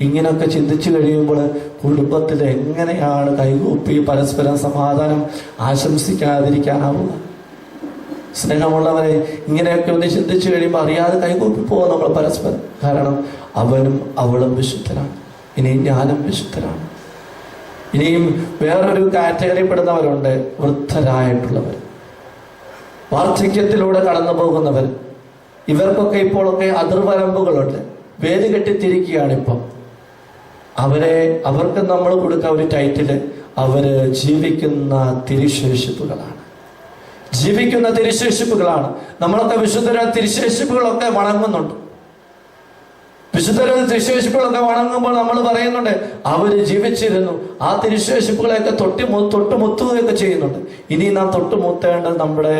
Speaker 1: ഇങ്ങനെയൊക്കെ ചിന്തിച്ചു കഴിയുമ്പോൾ കുടുംബത്തിൽ എങ്ങനെയാണ് കൈകൂപ്പി പരസ്പരം സമാധാനം ആശംസിക്കാതിരിക്കാനാവുക? സ്നേഹമുള്ളവരെ, ഇങ്ങനെയൊക്കെ ഒന്ന് ചിന്തിച്ചു കഴിയുമ്പോൾ അറിയാതെ കൈകൂപ്പി പോകും നമ്മൾ പരസ്പരം. കാരണം അവനും അവളും വിശുദ്ധരാണ്, ഇനിയും ഞാനും വിശുദ്ധരാണ്. ഇനിയും വേറൊരു കാറ്റഗറിപ്പെടുന്നവരുണ്ട്, വൃദ്ധരായിട്ടുള്ളവർ, വാർദ്ധക്യത്തിലൂടെ കടന്നു പോകുന്നവർ. ഇവർക്കൊക്കെ ഇപ്പോഴൊക്കെ അതിർവരമ്പുകളുണ്ട്, വേദി കെട്ടിത്തിരിക്കുകയാണ് ഇപ്പം. അവർക്ക് നമ്മൾ കൊടുക്കുക ഒരു ടൈറ്റില്, അവര് ജീവിക്കുന്ന തിരുശേഷിപ്പുകളാണ്. ജീവിക്കുന്ന തിരുശേഷിപ്പുകളാണ്. നമ്മളൊക്കെ വിശുദ്ധര തിരുശേഷിപ്പുകളൊക്കെ വണങ്ങുന്നുണ്ട്. വിശുദ്ധര തിരുശേഷിപ്പുകളൊക്കെ വണങ്ങുമ്പോൾ നമ്മൾ പറയുന്നുണ്ട് അവര് ജീവിച്ചിരുന്നു. ആ തിരുശേഷിപ്പുകളെയൊക്കെ തൊട്ടുമുത്തുകയൊക്കെ ചെയ്യുന്നുണ്ട്. ഇനി നാം തൊട്ടുമുത്തേണ്ടത് നമ്മുടെ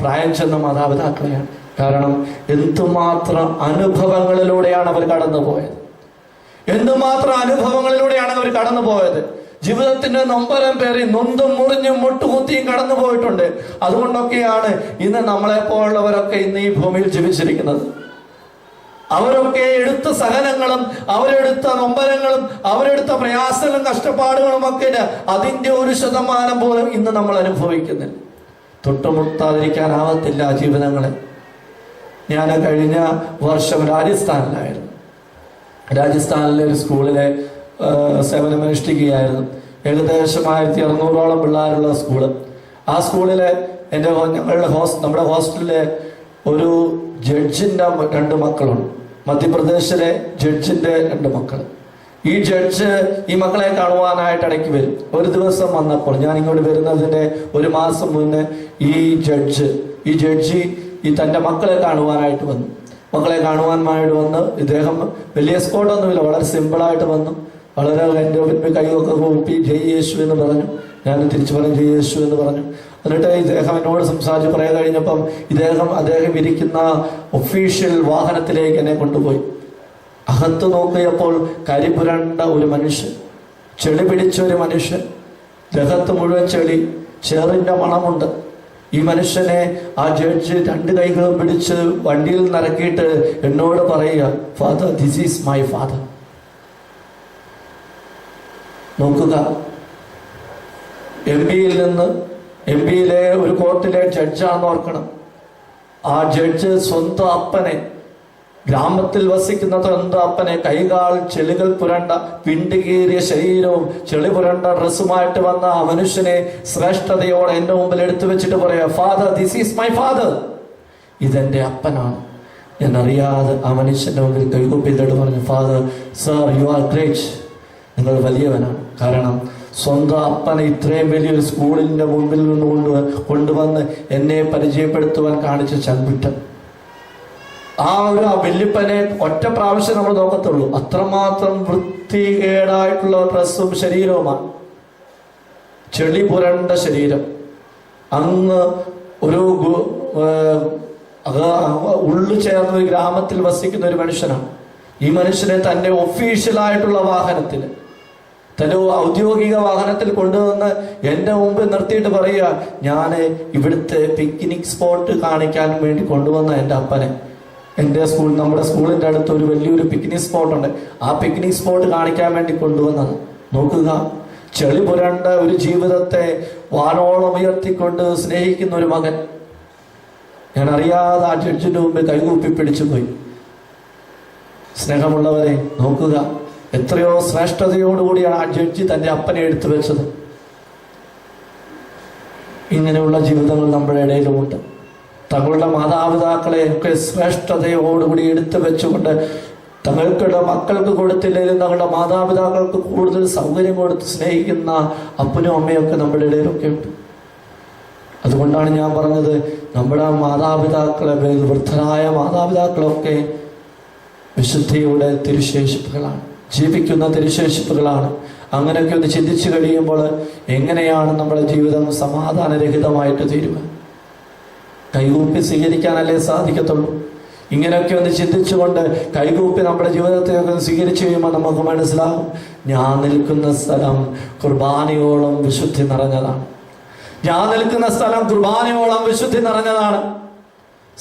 Speaker 1: പ്രായം ചെന്ന മാതാപിതാക്കളെയാണ്. കാരണം എന്തുമാത്രം അനുഭവങ്ങളിലൂടെയാണ് അവർ കടന്നുപോയത്. എന്തുമാത്രം അനുഭവങ്ങളിലൂടെയാണ് അവർ കടന്നു പോയത്. ജീവിതത്തിന്റെ നൊമ്പരം പേറി നൊന്തും മുറിഞ്ഞും മുട്ടുകുത്തിയും കടന്നു പോയിട്ടുണ്ട്. അതുകൊണ്ടൊക്കെയാണ് ഇന്ന് നമ്മളെപ്പോലുള്ളവരൊക്കെ ഇന്ന് ഈ ഭൂമിയിൽ ജീവിച്ചിരിക്കുന്നത്. അവരൊക്കെ എടുത്ത സഹനങ്ങളും അവരെടുത്ത നൊമ്പരങ്ങളും അവരെടുത്ത പ്രയാസങ്ങളും കഷ്ടപ്പാടുകളും ഒക്കെ അതിന്റെ 1% പോലും ഇന്ന് നമ്മൾ അനുഭവിക്കുന്നില്ല. തൊട്ടുമുട്ടാതിരിക്കാനാവത്തില്ല ജീവിതങ്ങളെ. ഞാൻ കഴിഞ്ഞ വർഷം രാജസ്ഥാനിലായിരുന്നു. രാജസ്ഥാനിലെ ഒരു സ്കൂളിലെ സേവനമനുഷ്ഠിക്കുകയായിരുന്നു. ഏകദേശം 1600ഓളം പിള്ളേരുള്ള സ്കൂള്. ആ സ്കൂളിലെ നമ്മുടെ ഹോസ്റ്റലിലെ ഒരു ജഡ്ജിന്റെ 2 മക്കളുണ്ട്. മധ്യപ്രദേശിലെ ജഡ്ജിന്റെ 2 മക്കൾ. ഈ ജഡ്ജ് ഈ മക്കളെ കാണുവാനായിട്ട് ഇടയ്ക്ക് വരും. ഒരു ദിവസം വന്നപ്പോൾ, ഞാൻ ഇങ്ങോട്ട് വരുന്നതിന്റെ ഒരു മാസം മുന്നേ ഈ ജഡ്ജി ഈ തൻ്റെ മക്കളെ കാണുവാനായിട്ട് വന്നു. മക്കളെ കാണുവാനായിട്ട് വന്ന് ഇദ്ദേഹം വലിയ എസ്കോർട്ടൊന്നുമില്ല, വളരെ സിമ്പിളായിട്ട് വന്നു. വളരെ എൻ്റെ കൈയൊക്കെ കൂപ്പി ജയ് യേശു എന്ന് പറഞ്ഞു. ഞാൻ തിരിച്ചു പറഞ്ഞു ജയ് യേശു എന്ന് പറഞ്ഞു. എന്നിട്ട് ഇദ്ദേഹം എന്നോട് സംസാരിച്ച് പറയാൻ കഴിഞ്ഞപ്പം അദ്ദേഹം ഇരിക്കുന്ന ഒഫീഷ്യൽ വാഹനത്തിലേക്ക് എന്നെ കൊണ്ടുപോയി. അകത്ത് നോക്കിയപ്പോൾ കരിപുരണ്ട ഒരു മനുഷ്യൻ, ചെളി പിടിച്ച ഒരു മനുഷ്യൻ, ദേഹത്ത് മുഴുവൻ ചെളി, ചേറിൻ്റെ മണമുണ്ട്. ഈ മനുഷ്യനെ ആ ജഡ്ജ് 2 കൈകളും പിടിച്ച് വണ്ടിയിൽ നിറക്കിയിട്ട് എന്നോട് പറയുക, father, this is my father. നോക്കുക, എം പിയിലെ ഒരു കോർട്ടിലെ ജഡ്ജാണെന്ന് ഓർക്കണം. ആ ജഡ്ജ് സ്വന്തം അപ്പനെ, ഗ്രാമത്തിൽ വസിക്കുന്ന സ്വന്തം അപ്പനെ, കൈകാൽ ചെളികൾ പുരണ്ട പിണ്ടുകീറിയ ശരീരവും ചെളി പുരണ്ട ഡ്രസ്സുമായിട്ട് വന്ന ആ മനുഷ്യനെ ശ്രേഷ്ഠതയോടെ എന്റെ മുമ്പിൽ എടുത്തു വെച്ചിട്ട് പറയാ, father, this is my father. ഇതെന്റെ അപ്പനാണ്. എന്നറിയാതെ ആ മനുഷ്യന്റെ മുമ്പിൽ കൈകൂപ്പിയിട്ട് പറഞ്ഞു, father, sir, you are great. നിങ്ങൾ വലിയവനാണ്. കാരണം സ്വന്തം അപ്പനെ ഇത്രയും വലിയൊരു സ്കൂളിന്റെ മുമ്പിൽ നിന്ന് കൊണ്ടുവന്ന് എന്നെ പരിചയപ്പെടുത്തുവാൻ കാണിച്ച ചങ്കുറ്റം. ആ വല്യപ്പനെ ഒറ്റ പ്രാവശ്യം നമ്മൾ നോക്കത്തുള്ളൂ. അത്രമാത്രം വൃത്തികേടായിട്ടുള്ള ഡ്രസ്സും ശരീരവുമാണ്, ചെളി പുരണ്ട ശരീരം. അങ്ങ് ഒരു ഉള്ളു ചേർന്ന ഒരു ഗ്രാമത്തിൽ വസിക്കുന്ന ഒരു മനുഷ്യനാണ്. ഈ മനുഷ്യനെ തന്റെ ഒഫീഷ്യലായിട്ടുള്ള വാഹനത്തിൽ, തന്റെ ഔദ്യോഗിക വാഹനത്തിൽ കൊണ്ടുവന്ന് എൻ്റെ മുമ്പ് നിർത്തിയിട്ട് പറയുക, ഞാൻ ഇവിടുത്തെ പിക്നിക് സ്പോട്ട് കാണിക്കാൻ വേണ്ടി കൊണ്ടുവന്ന എൻ്റെ അപ്പനെ, നമ്മുടെ സ്കൂളിൻ്റെ അടുത്ത് ഒരു വലിയൊരു പിക്നിക് സ്പോട്ടുണ്ട്, ആ പിക്നിക് സ്പോട്ട് കാണിക്കാൻ വേണ്ടി കൊണ്ടുവന്നത്. നോക്കുക, ചെളി പുരണ്ട ഒരു ജീവിതത്തെ വാനോളം ഉയർത്തിക്കൊണ്ട് സ്നേഹിക്കുന്ന ഒരു മകൻ. ഞാൻ അറിയാതെ ആ ജഡ്ജിന്റെ മുമ്പ് കൈകൂപ്പി പിടിച്ചു പോയി. സ്നേഹമുള്ളവരെ, നോക്കുക, എത്രയോ ശ്രേഷ്ഠതയോടുകൂടിയാണ് ആ ജഡ്ജി തന്റെ അപ്പനെ എടുത്തു വെച്ചത്. ഇങ്ങനെയുള്ള ജീവിതങ്ങൾ നമ്മുടെ ഇടയിലുമുണ്ട്. തങ്ങളുടെ മാതാപിതാക്കളെ ഒക്കെ ശ്രേഷ്ഠതയോടുകൂടി എടുത്തു വെച്ചുകൊണ്ട് തങ്ങളുടെ മക്കൾക്ക് കൊടുത്തില്ലെങ്കിലും തങ്ങളുടെ മാതാപിതാക്കൾക്ക് കൂടുതൽ സൗകര്യം കൊടുത്ത് സ്നേഹിക്കുന്ന അപ്പനും അമ്മയൊക്കെ നമ്മുടെ ഇടയിലൊക്കെ ഉണ്ട്. അതുകൊണ്ടാണ് ഞാൻ പറഞ്ഞത്, നമ്മുടെ മാതാപിതാക്കളെ, വൃദ്ധരായ മാതാപിതാക്കളൊക്കെ വിശുദ്ധിയുടെ തിരുശേഷിപ്പുകളാണ്, ജീവിക്കുന്ന തിരുശേഷിപ്പുകളാണ്. അങ്ങനെയൊക്കെ ഒന്ന് ചിന്തിച്ചു കഴിയുമ്പോൾ എങ്ങനെയാണ് നമ്മുടെ ജീവിതം സമാധാനരഹിതമായിട്ട് തീരുക? കൈകൂപ്പി സ്വീകരിക്കാനല്ലേ സാധിക്കത്തുള്ളൂ. ഇങ്ങനെയൊക്കെ ഒന്ന് ചിന്തിച്ചുകൊണ്ട് കൈകൂപ്പി നമ്മുടെ ജീവിതത്തെയൊക്കെ സ്വീകരിച്ചു കഴിയുമ്പോൾ നമുക്ക് മനസ്സിലാവും, ഞാൻ നിൽക്കുന്ന സ്ഥലം കുർബാനയോളം വിശുദ്ധി നിറഞ്ഞതാണ്. ഞാൻ നിൽക്കുന്ന സ്ഥലം കുർബാനയോളം വിശുദ്ധി നിറഞ്ഞതാണ്.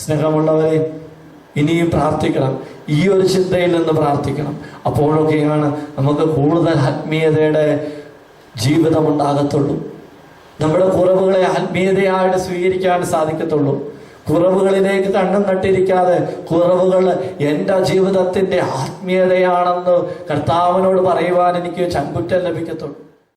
Speaker 1: സ്നേഹമുള്ളവരെ, ഇനിയും പ്രാർത്ഥിക്കണം, ഈ ഒരു ചിന്തയിൽ നിന്ന് പ്രാർത്ഥിക്കണം. അപ്പോഴൊക്കെയാണ് നമുക്ക് കൂടുതൽ ആത്മീയതയുടെ ജീവിതം ഉണ്ടാകത്തുള്ളൂ. നമ്മുടെ കുറവുകളെ ആത്മീയതയായിട്ട് സ്വീകരിക്കാൻ സാധിക്കത്തുള്ളൂ. കുറവുകളിലേക്ക് കണ്ണും നട്ടിരിക്കാതെ, കുറവുകൾ എൻ്റെ ജീവിതത്തിൻ്റെ ആത്മീയതയാണെന്ന് കർത്താവിനോട് പറയുവാൻ എനിക്ക് ചങ്കുറ്റം ലഭിക്കത്തുള്ളൂ.